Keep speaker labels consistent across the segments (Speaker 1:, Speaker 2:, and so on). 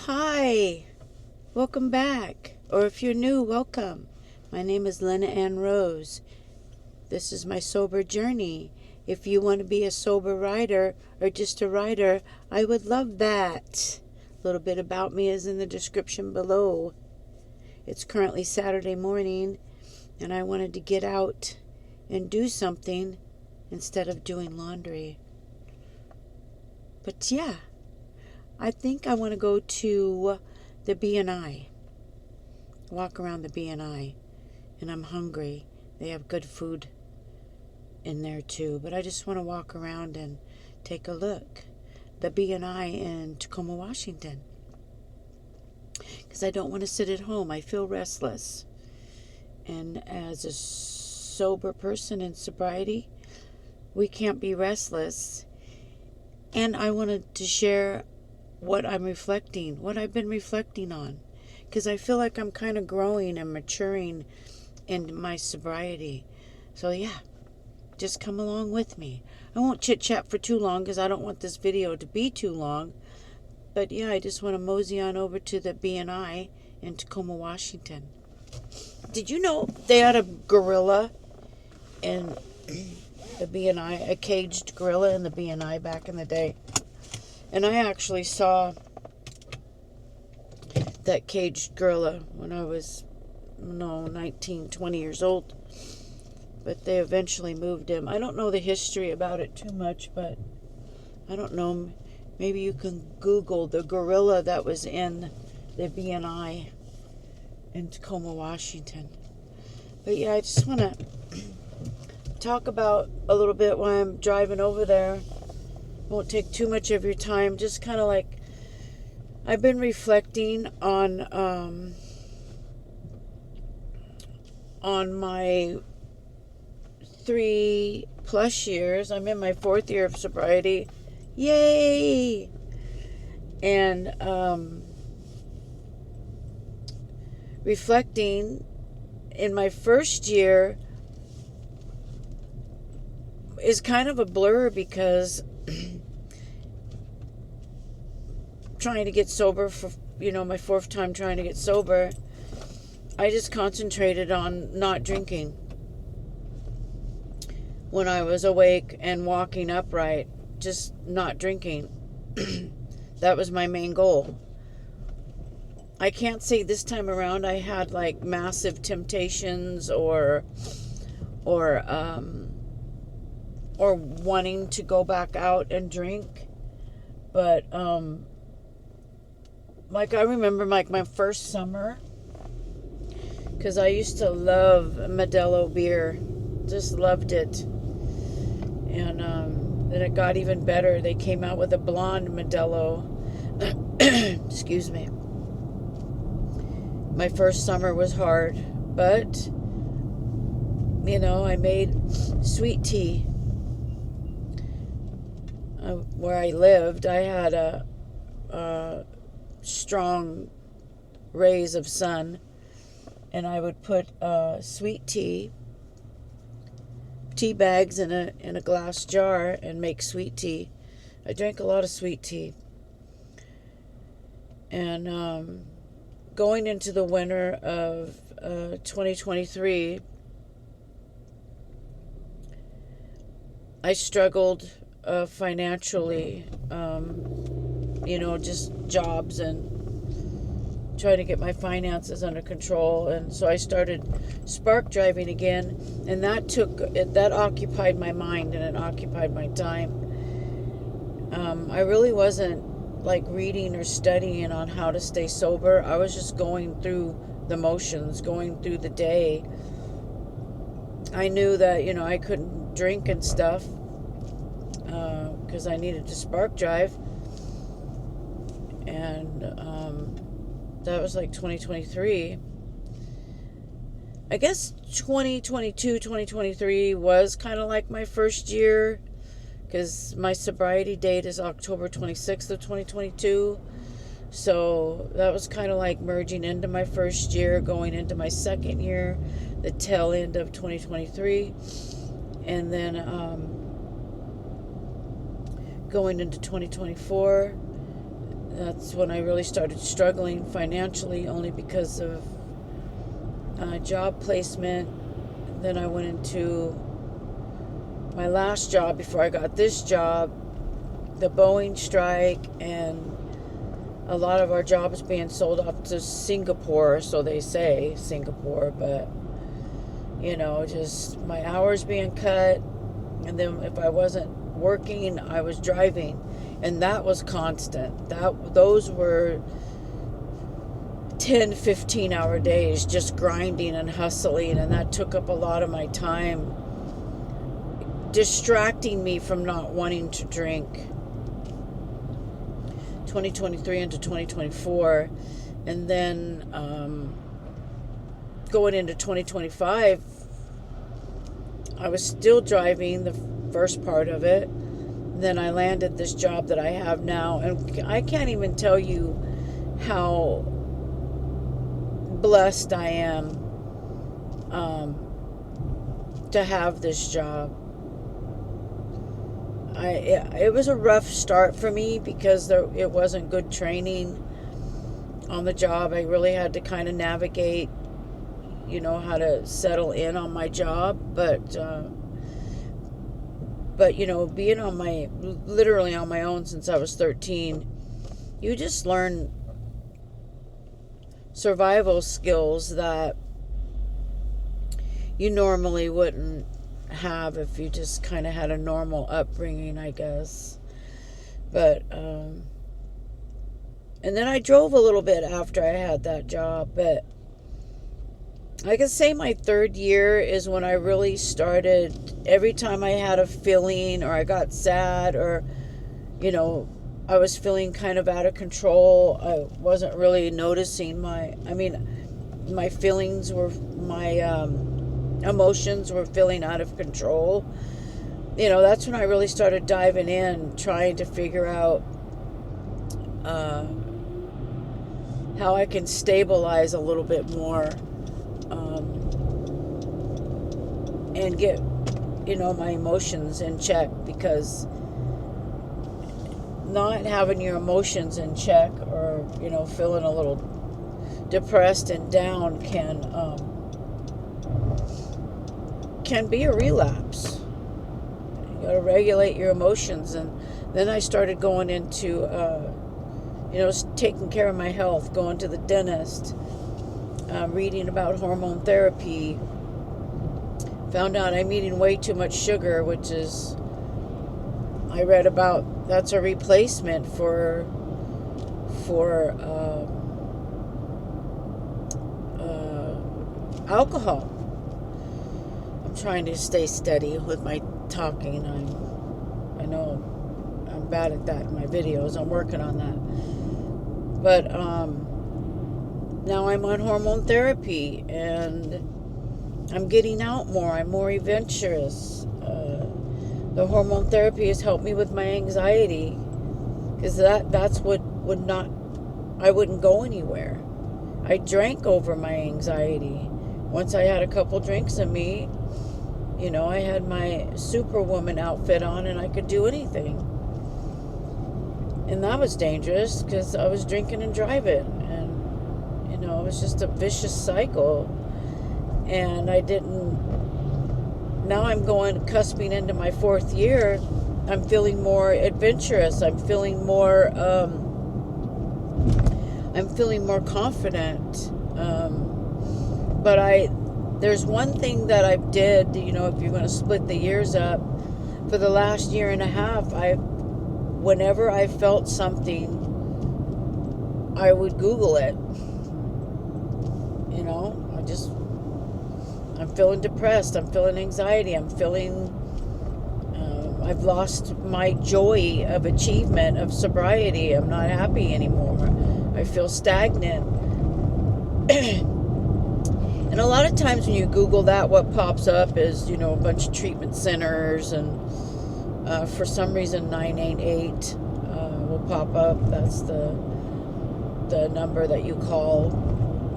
Speaker 1: Hi, welcome back. Or if you're new, welcome. My name is Lena Ann Rose. This is my sober journey. If you want to be a sober writer or just a writer, I would love that. A little bit about me is in the description below. It's currently Saturday morning, and I wanted to get out and do something instead of doing laundry. But yeah, I think I want to go to the B&I, walk around the B&I, and I'm hungry. They have good food in there too, but I just want to walk around and take a look. The B&I in Tacoma, Washington, because I don't want to sit at home. I feel restless, and as a sober person in sobriety, we can't be restless. And I wanted to share what I'm reflecting, what I've been reflecting on, because I feel like I'm kind of growing and maturing in my sobriety. So yeah, just come along with me. I won't chit chat for too long because I don't want this video to be too long. But yeah, I just want to mosey on over to the B&I in Tacoma, Washington. Did you know they had a gorilla in the B&I, a caged gorilla in the B&I back in the day? And I actually saw that caged gorilla when I was, 19, 20 years old. But they eventually moved him. I don't know the history about it too much, but I don't know. Maybe you can Google the gorilla that was in the B&I in Tacoma, Washington. But yeah, I just want to talk about a little bit while I'm driving over there. Won't take too much of your time. Just kind of like, I've been reflecting on my 3+ years. I'm in my 4th year of sobriety. Yay! And reflecting in my first year is kind of a blur because trying to get sober for my 4th time trying to get sober, I just concentrated on not drinking when I was awake and walking upright, just not drinking. That was my main goal. I can't say this time around I had like massive temptations or wanting to go back out and drink, but like I remember like my first summer, because I used to love Modelo beer, just loved it. And then it got even better. They came out with a blonde Modelo. Excuse me. My first summer was hard, but I made sweet tea. Where I lived, I had a strong rays of sun, and I would put sweet tea bags in a glass jar and make sweet tea. I drank a lot of sweet tea. And going into the winter of 2023, I struggled financially, just jobs and trying to get my finances under control. And so I started spark driving again, and that occupied my mind and it occupied my time. I really wasn't like reading or studying on how to stay sober. I was just going through the motions, going through the day. I knew that I couldn't drink and stuff because I needed to spark drive. And that was like 2023. I guess 2022, 2023 was kind of like my first year, because my sobriety date is October 26th of 2022. So that was kind of like merging into my first year, going into my second year, the tail end of 2023. And then going into 2024. That's when I really started struggling financially, only because of job placement. Then I went into my last job before I got this job, the Boeing strike, and a lot of our jobs being sold off to Singapore, so they say, Singapore, but, just my hours being cut, and then if I wasn't working, I was driving, and that was constant. Those were 10, 15-hour days, just grinding and hustling, and that took up a lot of my time, distracting me from not wanting to drink. 2023 into 2024, and then going into 2025, I was still driving the first part of it. Then I landed this job that I have now, and I can't even tell you how blessed I am to have this job. It was a rough start for me because it wasn't good training on the job. I really had to kind of navigate, how to settle in on my job. But being literally on my own since I was 13, you just learn survival skills that you normally wouldn't have if you just kind of had a normal upbringing, I guess. But and then I drove a little bit after I had that job, but I can say my third year is when I really started. Every time I had a feeling, or I got sad, or I was feeling kind of out of control, I wasn't really noticing my feelings were, my emotions were feeling out of control. That's when I really started diving in, trying to figure out how I can stabilize a little bit more, and get my emotions in check, because not having your emotions in check, or feeling a little depressed and down can be a relapse. You got to regulate your emotions. And then I started going into taking care of my health, going to the dentist, reading about hormone therapy. Found out I'm eating way too much sugar, which is, I read about, that's a replacement for alcohol. I'm trying to stay steady with my talking. I know I'm bad at that in my videos. I'm working on that. But now I'm on hormone therapy, and I'm getting out more. I'm more adventurous. The hormone therapy has helped me with my anxiety, because that's what I wouldn't go anywhere. I drank over my anxiety. Once I had a couple drinks in me, I had my superwoman outfit on, and I could do anything. And that was dangerous, because I was drinking and driving, and it was just a vicious cycle. And now I'm cusping into my fourth year. I'm feeling more adventurous. I'm feeling more confident. But there's one thing that I did, if you're going to split the years up, for the last year and a half, whenever I felt something, I would Google it. I'm feeling depressed. I'm feeling anxiety. I'm feeling, I've lost my joy of achievement, of sobriety. I'm not happy anymore. I feel stagnant. And a lot of times when you Google that, what pops up is, a bunch of treatment centers, and for some reason 988 will pop up. That's the number that you call,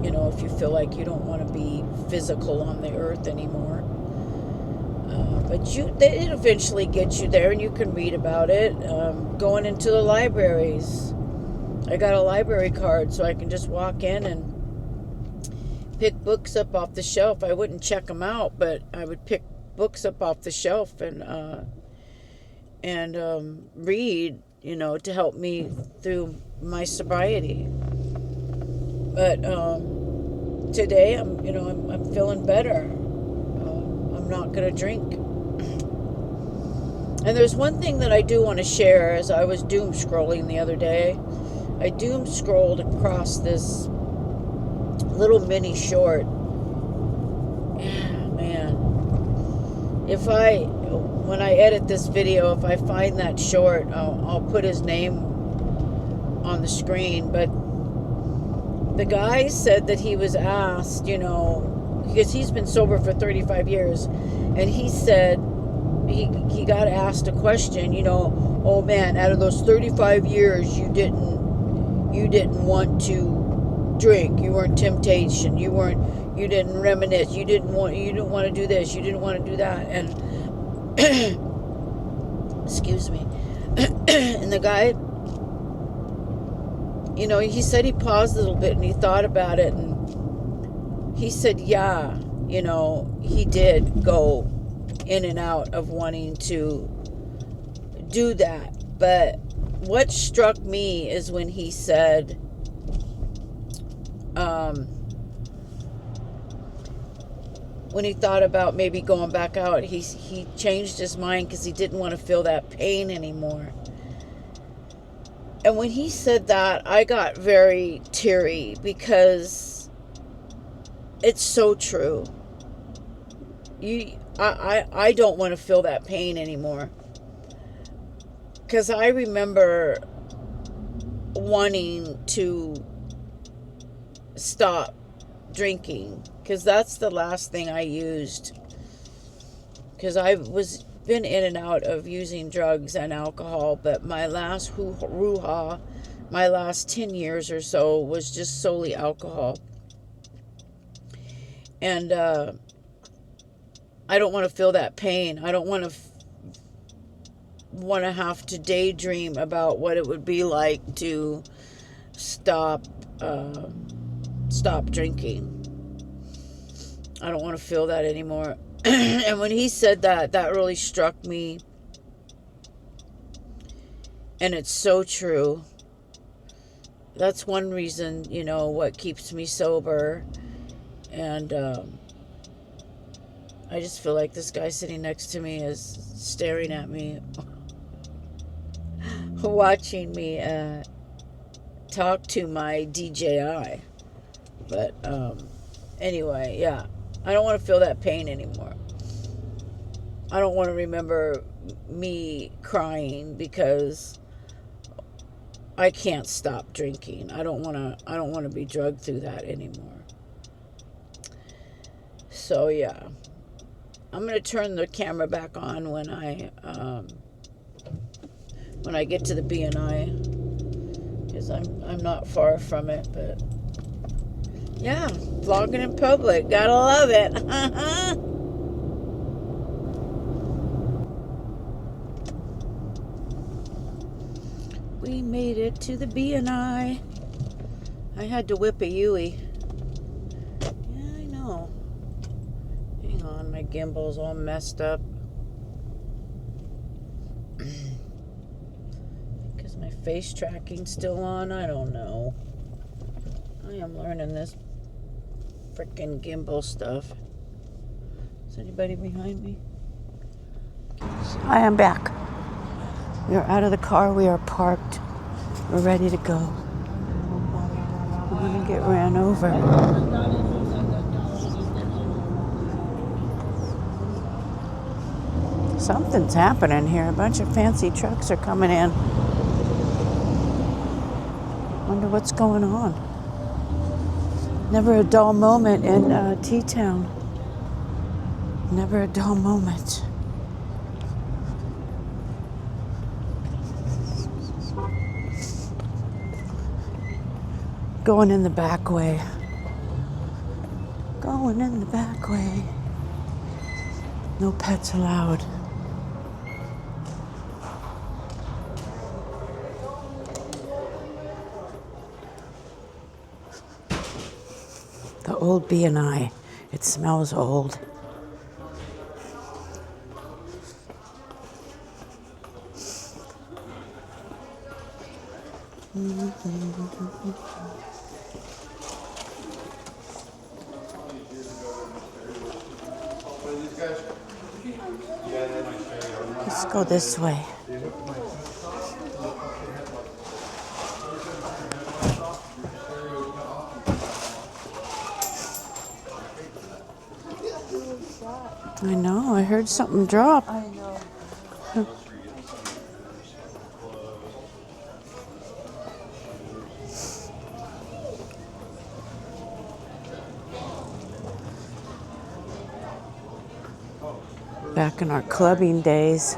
Speaker 1: if you feel like you don't want to be physical on the earth anymore. But it eventually gets you there, and you can read about it. Going into the libraries. I got a library card, so I can just walk in and pick books up off the shelf. I wouldn't check them out, but I would pick books up off the shelf and read, to help me through my sobriety. But today, I'm feeling better. I'm not gonna drink. And there's one thing that I do want to share. As I was doom scrolling the other day, I doom scrolled across this little mini short. Man, when I edit this video, if I find that short, I'll put his name on the screen. But the guy said that he was asked, because he's been sober for 35 years, and he said he got asked a question, oh man, out of those 35 years, you didn't want to drink, you weren't temptation, you didn't reminisce, you didn't want to do this, you didn't want to do that, and excuse me. And the guy, he said he paused a little bit and he thought about it, and he said, yeah, he did go in and out of wanting to do that. But what struck me is when he said, when he thought about maybe going back out, he changed his mind because he didn't want to feel that pain anymore. And when he said that, I got very teary because it's so true. I don't want to feel that pain anymore. Because I remember wanting to stop drinking, because that's the last thing I used. Because I was been in and out of using drugs and alcohol, but my last hoo-ha, my last 10 years or so was just solely alcohol. And I don't want to feel that pain. I don't want to have to daydream about what it would be like to stop drinking. I don't want to feel that anymore. And when he said that really struck me. And it's so true. That's one reason, what keeps me sober. And I just feel like this guy sitting next to me is staring at me, watching me talk to my DJI. But anyway, yeah, I don't want to feel that pain anymore. I don't want to remember me crying because I can't stop drinking. I don't want to be drugged through that anymore. So yeah, I'm going to turn the camera back on when I get to the B&I, because I'm not far from it. But yeah, vlogging in public, gotta love it. We made it to the B&I. I had to whip a Yui. Yeah, I know. Hang on, my gimbal's all messed up. Because my face tracking's still on? I don't know. I am learning this frickin' gimbal stuff. Is anybody behind me? I am back. We are out of the car. We are parked. We're ready to go. I'm going to get ran over. Something's happening here. A bunch of fancy trucks are coming in. Wonder what's going on. Never a dull moment in T-Town. Never a dull moment. Going in the back way. Going in the back way. No pets allowed. old B&I. It smells old. Let's go this way. I know, I heard something drop.
Speaker 2: I know.
Speaker 1: Back in our clubbing days.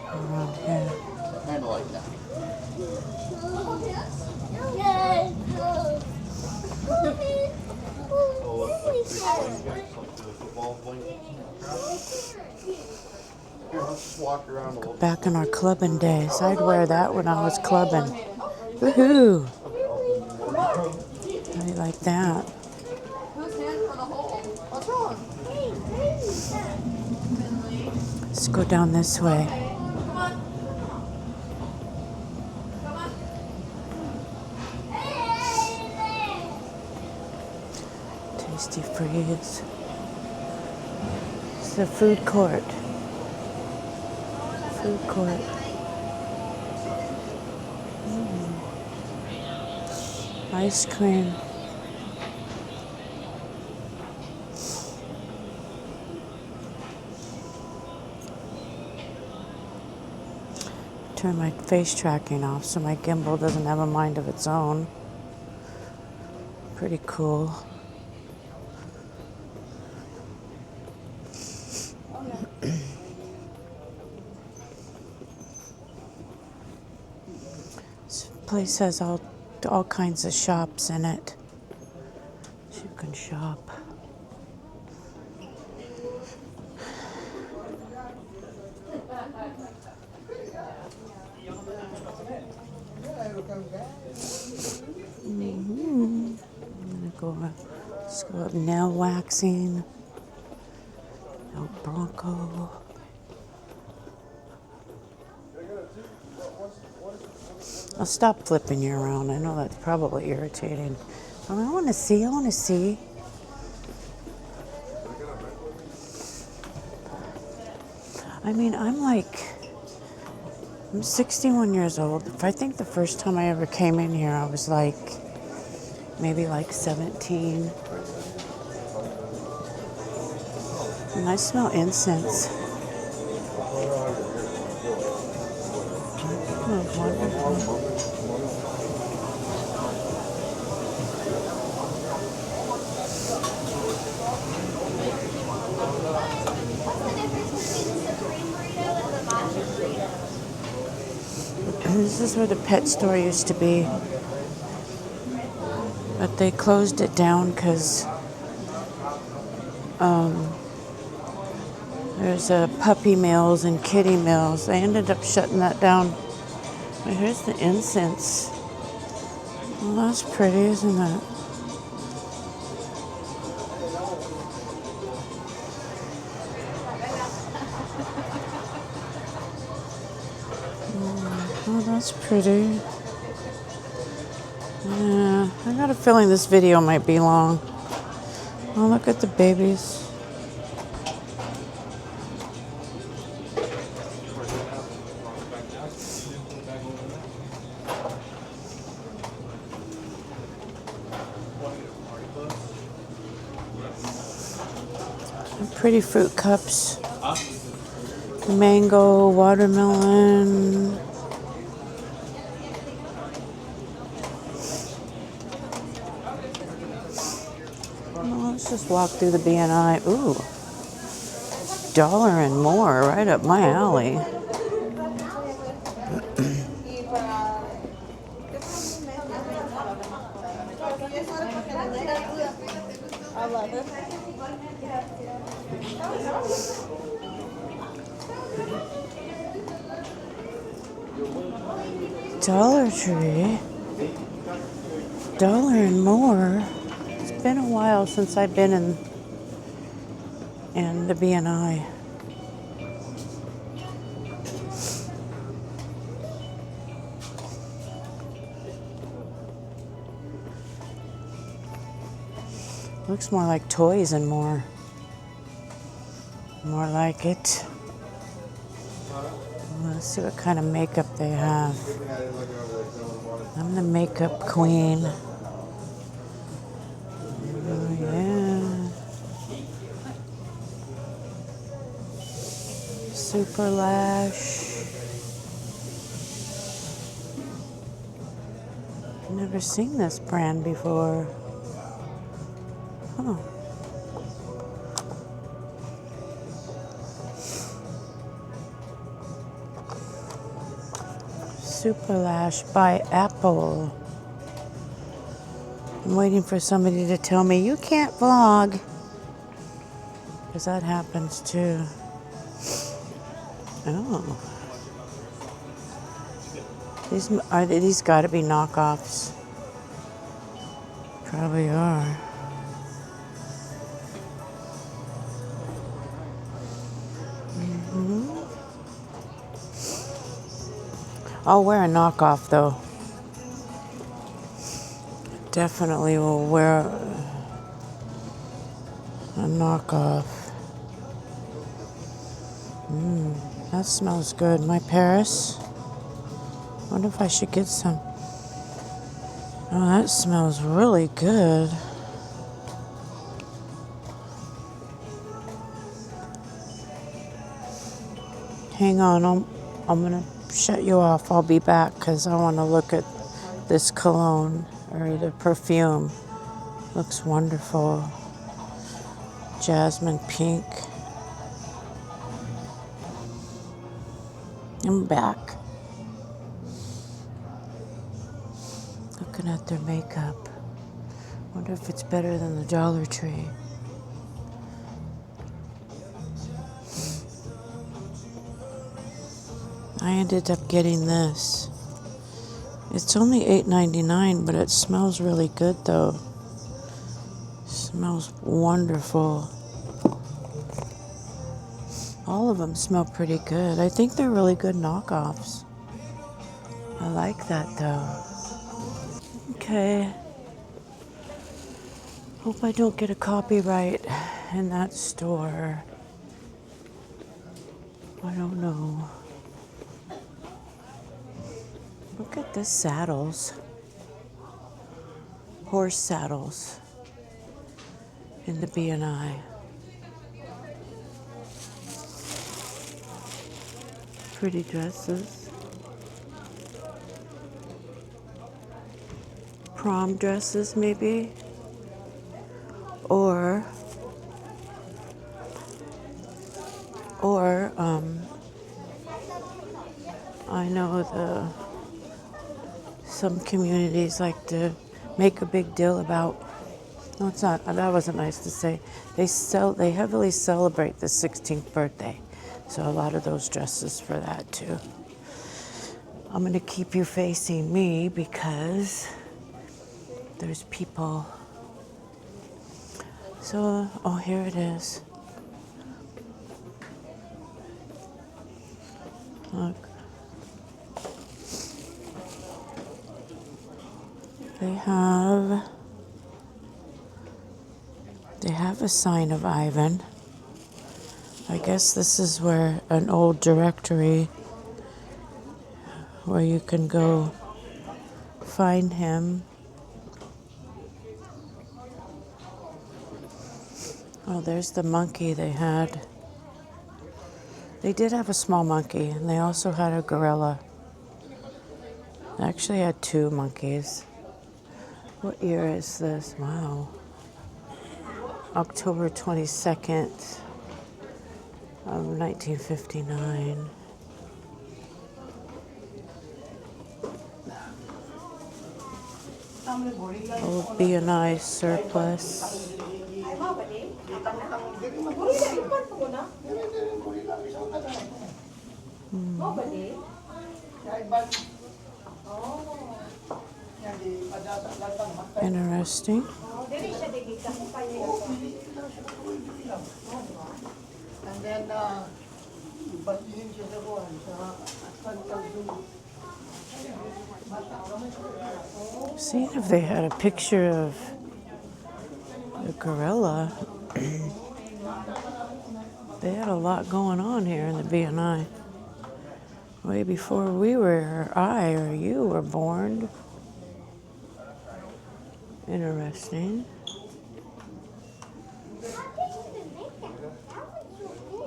Speaker 1: Around here.
Speaker 2: Kind of like that.
Speaker 1: Back in our clubbing days. I'd wear that when I was clubbing. Woohoo! How do you like that?
Speaker 2: Whose hand for the hole? What's wrong?
Speaker 1: Let's go down this way.
Speaker 2: Come on. Come on.
Speaker 1: Tasty Freeze. It's the food court. Food court. Ice cream. Turn my face tracking off so my gimbal doesn't have a mind of its own. Pretty cool. This place has all kinds of shops in it. So you can shop. I'm gonna let's go up nail waxing. El Bronco. I'll stop flipping you around. I know that's probably irritating. But I want to see. I mean, I'm 61 years old. I think the first time I ever came in here, I was maybe 17. And I smell incense. Oh, wonderful. This is where the pet store used to be. But they closed it down because there's puppy mills and kitty mills. They ended up shutting that down. But here's the incense. Well, that's pretty, isn't it? Oh, that's pretty. Yeah, I got a feeling this video might be long. Oh, look at the babies. Pretty fruit cups. Mango, watermelon. Well, let's just walk through the B&I. Ooh, $1 and more, right up my alley. Dollar Tree. $1 and more. It's been a while since I've been in the B&I. Looks more like toys and more like it. Let's see what kind of makeup they have. I'm the makeup queen. Oh, yeah. Super Lash. Never seen this brand before. Oh. Super Lash by Apple. I'm waiting for somebody to tell me you can't vlog, because that happens too. Oh. These got to be knockoffs. Probably are. I'll wear a knockoff though. Definitely will wear a knockoff. That smells good. My Paris. Wonder if I should get some. Oh, that smells really good. Hang on, I'm gonna shut you off. I'll be back because I want to look at this cologne or the perfume. Looks wonderful. Jasmine pink. I'm back. Looking at their makeup. Wonder if it's better than the Dollar Tree. I ended up getting this. It's only $8.99, but it smells really good though. Smells wonderful. All of them smell pretty good. I think they're really good knockoffs. I like that though. Okay. Hope I don't get a copyright in that store. I don't know. Look at the saddles. Horse saddles in the B&I. Pretty dresses. Prom dresses maybe. Or I know some communities like to make a big deal about. No, it's not. That wasn't nice to say. They heavily celebrate the 16th birthday, so a lot of those dresses for that too. I'm gonna keep you facing me because there's people. So, oh, here it is. Look. They have a sign of Ivan. I guess this is where an old directory where you can go find him. Oh, there's the monkey they had. They did have a small monkey, and they also had a gorilla. They actually had two monkeys. What year is this? Wow. October 22nd of 1959. Old B&I surplus. Interesting.
Speaker 3: And then, basihin siya sa buwan sa Aspantal Zoo.
Speaker 1: Seeing if they had a picture of the gorilla. They had a lot going on here in the BNI. Way before we were, or I or you were born. Interesting.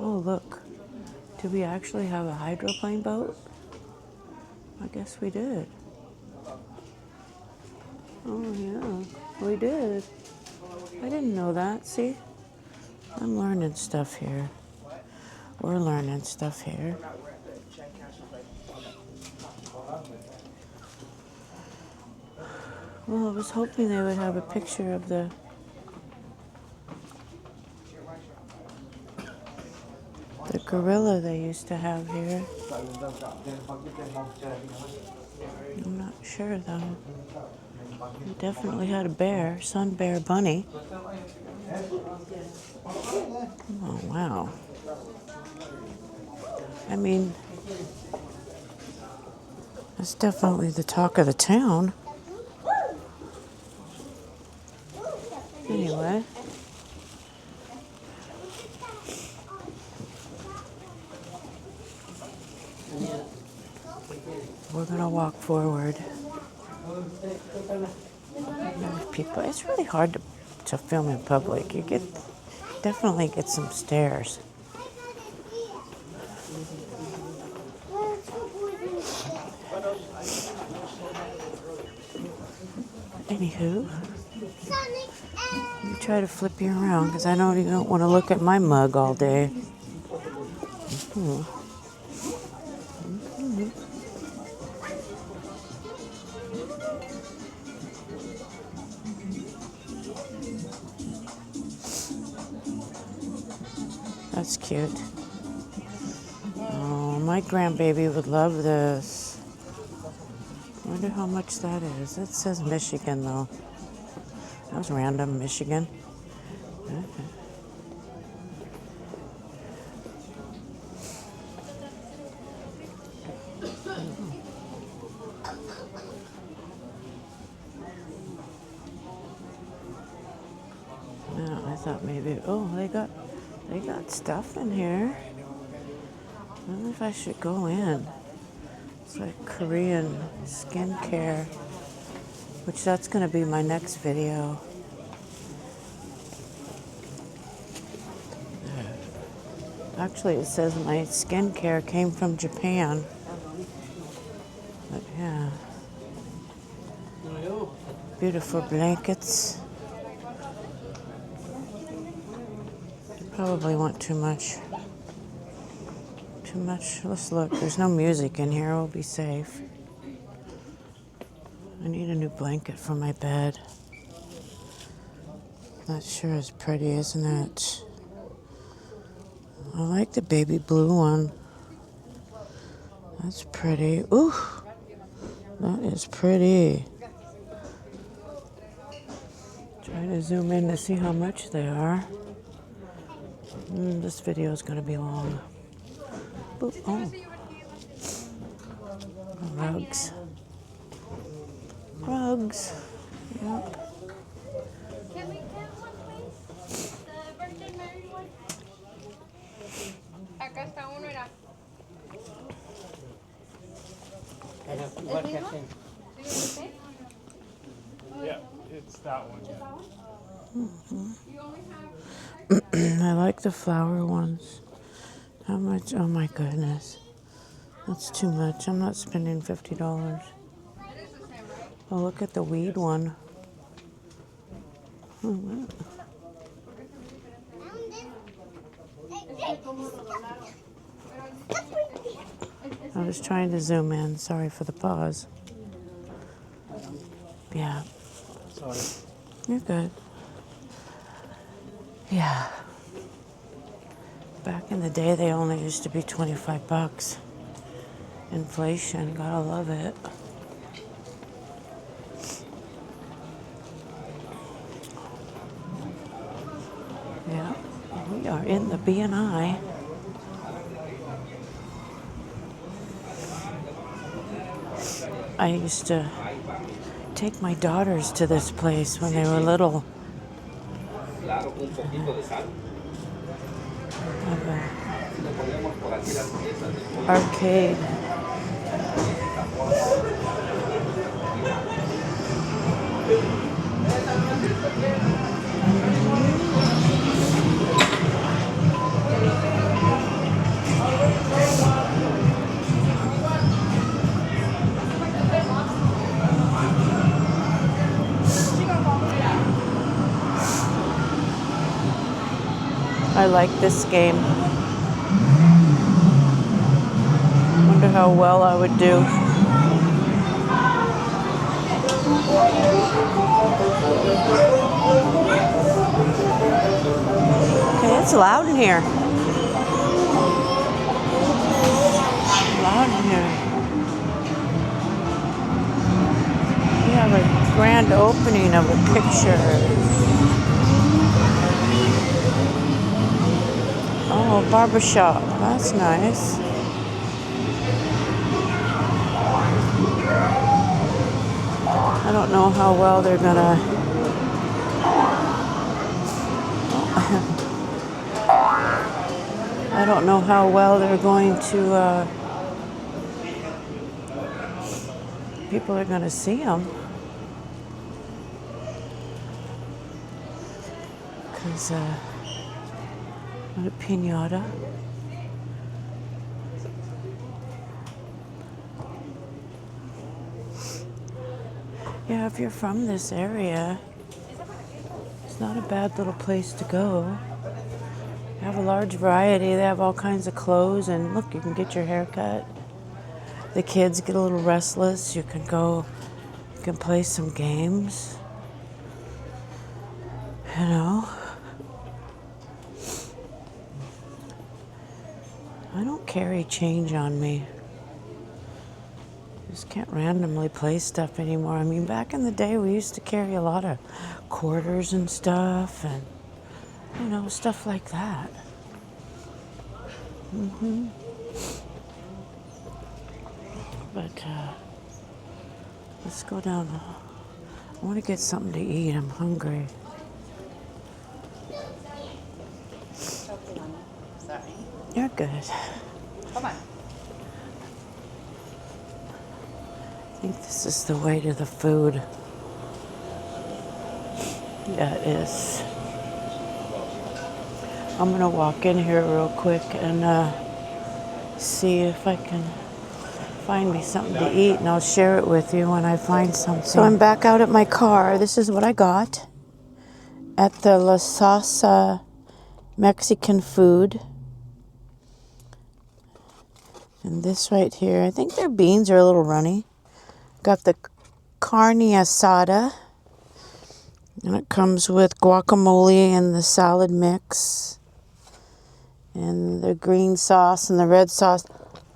Speaker 1: Oh, look. Do we actually have a hydroplane boat? I guess we did. Oh, yeah, we did. I didn't know that. See? I'm learning stuff here. We're learning stuff here. Well, I was hoping they would have a picture of the gorilla they used to have here. I'm not sure though. We definitely had a bear, sun bear bunny. Oh wow. I mean, that's definitely the talk of the town. Anyway. We're gonna walk forward. There's people. It's really hard to film in public. You definitely get some stares. Anywho, let me try to flip you around because I know you don't want to look at my mug all day. That's cute. Oh, my grandbaby would love this. I wonder how much that is. It says Michigan, though. That was random, Michigan. Okay. No, I thought maybe. Oh, they got stuff in here. I wonder if I should go in. It's like Korean skincare, which that's going to be my next video. Actually, it says my skincare came from Japan. But yeah. Beautiful blankets. Probably want too much. Too much. Let's look. There's no music in here. We'll be safe. I need a new blanket for my bed. That sure is pretty, isn't it? I like the baby blue one. That's pretty. Ooh, that is pretty. Try to zoom in to see how much they are. This video is going to be long. Ooh, oh. Rugs. Rugs. Yep.
Speaker 4: Can we get one, please? The Virgin Mary one? Acá está uno, era.
Speaker 5: Yeah, it's that one.
Speaker 1: I like the flower ones. How much? Oh my goodness. That's too much. I'm not spending $50. Oh, look at the weed one. Oh, wow. I was trying to zoom in. Sorry for the pause. Yeah.
Speaker 5: Sorry.
Speaker 1: You're good. Yeah. Back in the day, they only used to be $25. Inflation, gotta love it. We are in the B&I. I used to take my daughters to this place when they were little. Have a arcade. I like this game. Wonder how well I would do. Okay, it's loud in here. Loud in here. We have a grand opening of a picture. Oh, a barbershop. That's nice. I don't know how well they're gonna. I don't know how well they're going to. People are gonna see them. Because, what a piñata. Yeah, if you're from this area, it's not a bad little place to go. They have a large variety. They have all kinds of clothes, and look, you can get your hair cut. The kids get a little restless. You can go, you can play some games. You know? I don't carry change on me. Just can't randomly play stuff anymore. I mean, back in the day, we used to carry a lot of quarters and stuff, and you know, stuff like that. But let's go down. I want to get something to eat. I'm hungry.
Speaker 2: Sorry.
Speaker 1: You're good.
Speaker 2: Come on.
Speaker 1: I think this is the way to the food. Yeah, it is. I'm gonna walk in here real quick and see if I can find me something to eat, and I'll share it with you when I find something. So I'm back out at my car. This is what I got at the La Salsa Mexican food. And this right here, I think their beans are a little runny. Got the carne asada. And it comes with guacamole and the salad mix. And the green sauce and the red sauce.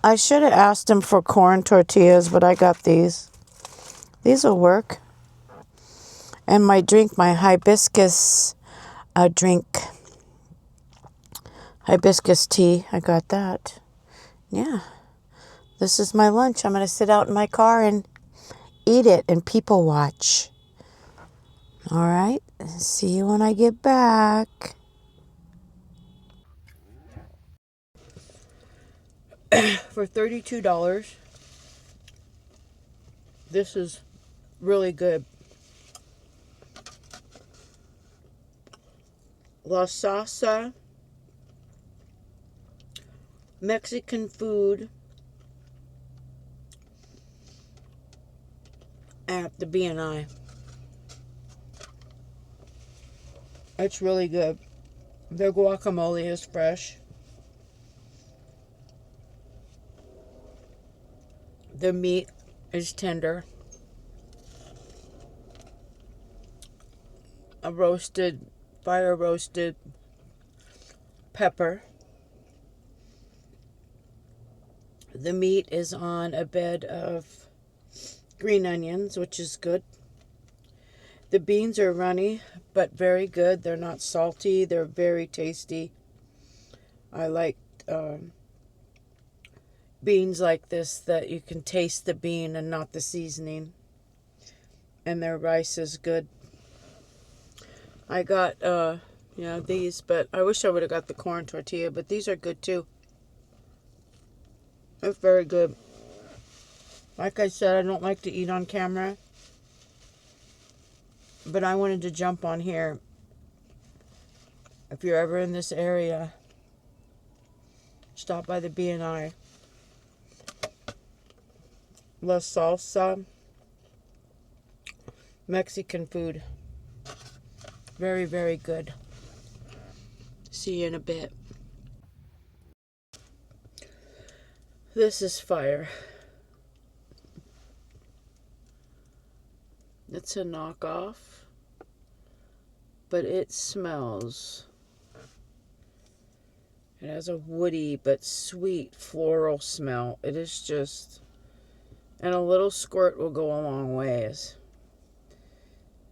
Speaker 1: I should have asked them for corn tortillas, but I got these. These will work. And my drink, my hibiscus drink. Hibiscus tea, I got that. Yeah. This is my lunch. I'm going to sit out in my car and eat it and people watch. All right. See you when I get back. For $32, this is really good. La Salsa Mexican food at the B&I. It's really good. Their guacamole is fresh. The meat is tender. A fire roasted pepper. The meat is on a bed of green onions, which is good. The beans are runny, but very good. They're not salty. They're very tasty. I like beans like this that you can taste the bean and not the seasoning. And their rice is good. I got, these, but I wish I would have got the corn tortilla, but these are good too. It's very good. Like I said, I don't like to eat on camera, but I wanted to jump on here. If you're ever in this area, stop by the B&I. La Salsa. Mexican food. Very, very good. See you in a bit. This is fire. It's a knockoff, but it smells. It has a woody but sweet floral smell. It is just, and a little squirt will go a long ways.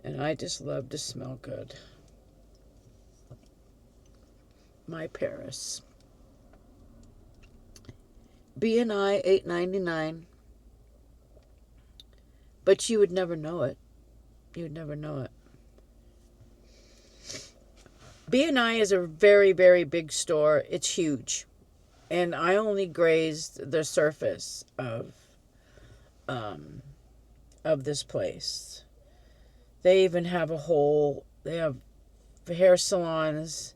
Speaker 1: And I just love to smell good. My Paris. B&I $8.99. But you would never know it. You would never know it. B&I is a very, very big store. It's huge. And I only grazed the surface of this place. They even have they have hair salons.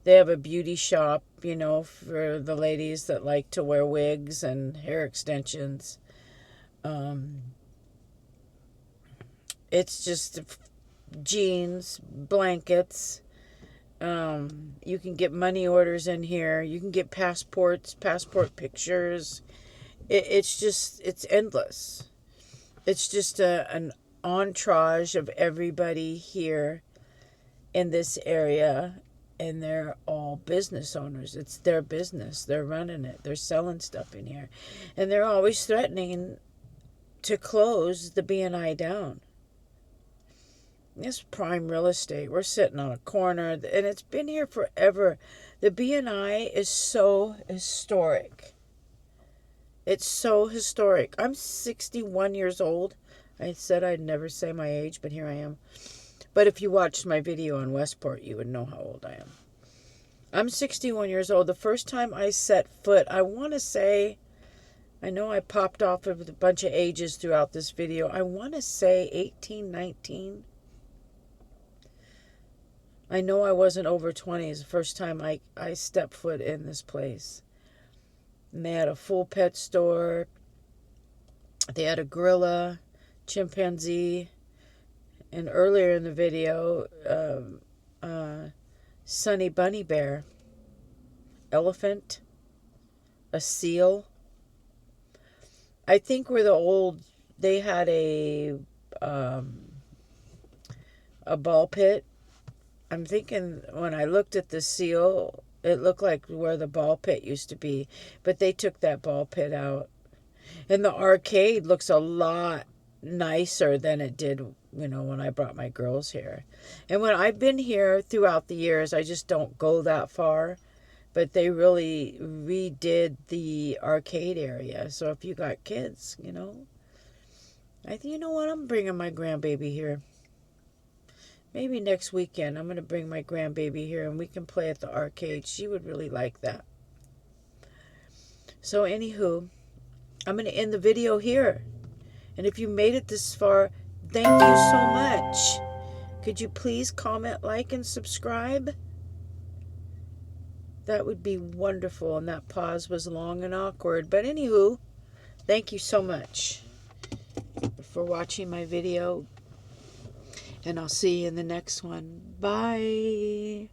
Speaker 1: They have a beauty shop, for the ladies that like to wear wigs and hair extensions. It's just jeans, blankets. You can get money orders in here. You can get passport pictures. It's endless. It's just an entourage of everybody here in this area, and they're all business owners. It's their business. They're running it. They're selling stuff in here, and they're always threatening to close the B&I down. It's prime real estate. We're sitting on a corner, and it's been here forever. The B&I is so historic. It's so historic. I'm 61 years old. I said I'd never say my age, but here I am. But if you watched my video on Westport, you would know how old I am. I'm 61 years old. The first time I set foot, I want to say, I know I popped off with a bunch of ages throughout this video. I want to say 18, 19. I know I wasn't over 20 the first time I stepped foot in this place. And they had a full pet store. They had a gorilla, chimpanzee, and earlier in the video, Sunny Bunny Bear, elephant, a seal. I think they had a ball pit. I'm thinking when I looked at the seal, it looked like where the ball pit used to be, but they took that ball pit out. And the arcade looks a lot nicer than it did, when I brought my girls here. And when I've been here throughout the years, I just don't go that far, but they really redid the arcade area. So if you got kids, I think, you know what, I'm bringing my grandbaby here. Maybe next weekend I'm going to bring my grandbaby here and we can play at the arcade. She would really like that. So anywho, I'm going to end the video here. And if you made it this far, thank you so much. Could you please comment, like, and subscribe? That would be wonderful. And that pause was long and awkward. But anywho, thank you so much for watching my video. And I'll see you in the next one. Bye.